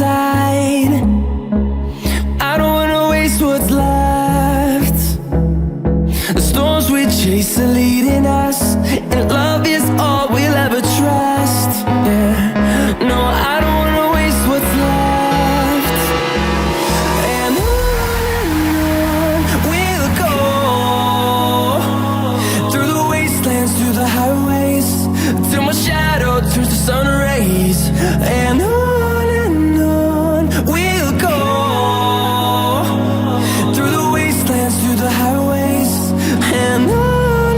inside. I don't wanna waste what's left. The storms we chase are leading us, and love is all we'll ever trust. Yeah, no, I don't wanna waste what's left. And on we'll go, through the wastelands, through the highways, till my shadow turns to sun rays. And on we'll go, through the wastelands, through the highways, and on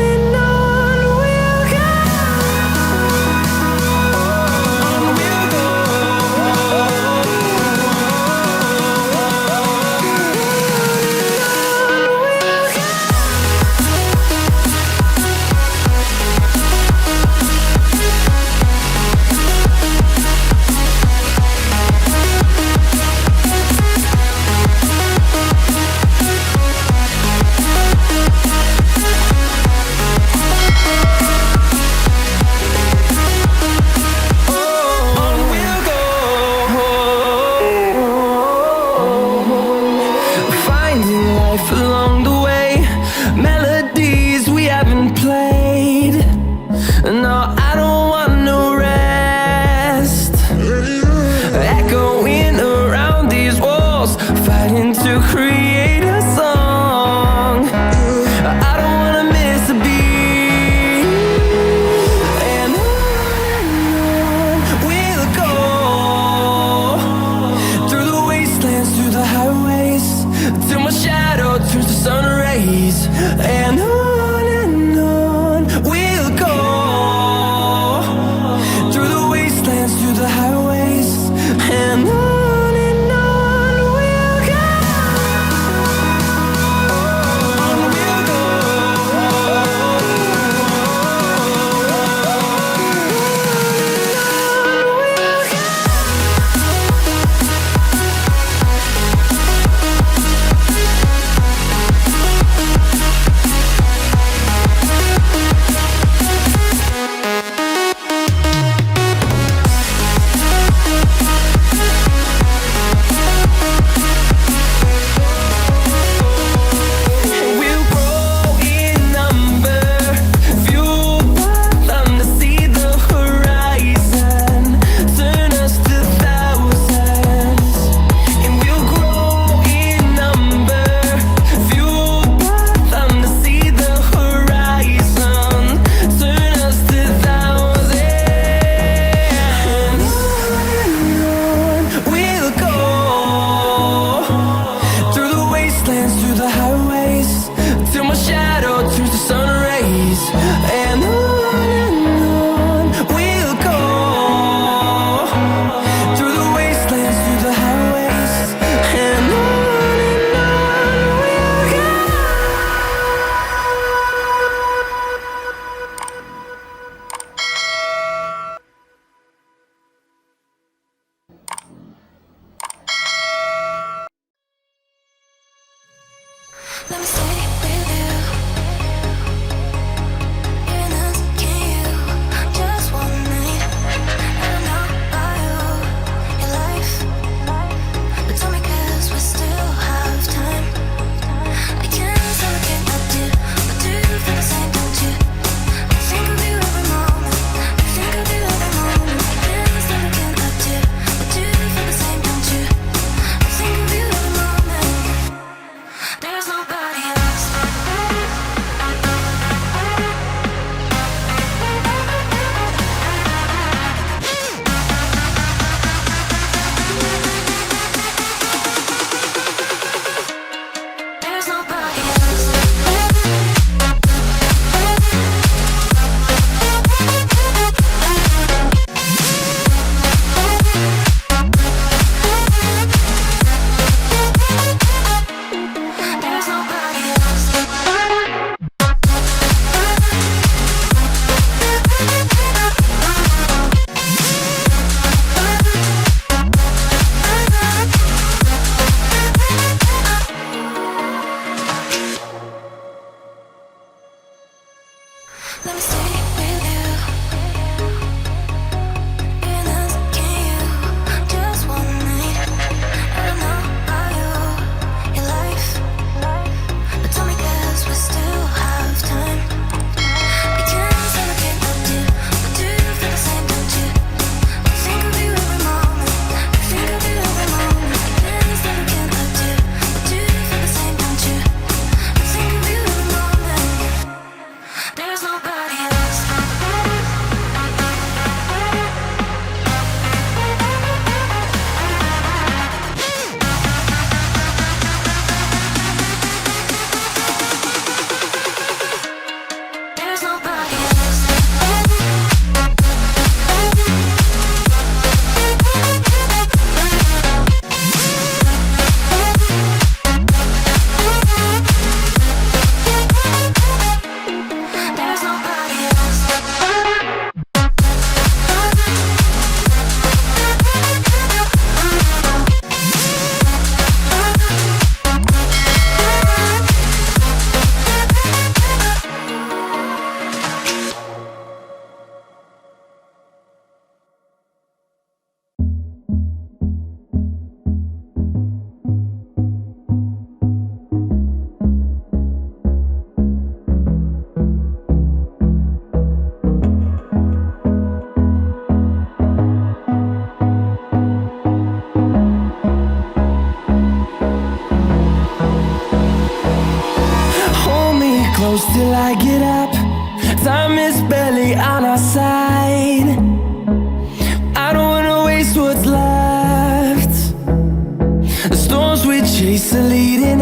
close till I get up. Time is barely on our side. I don't wanna waste what's left. The storms we chase are leading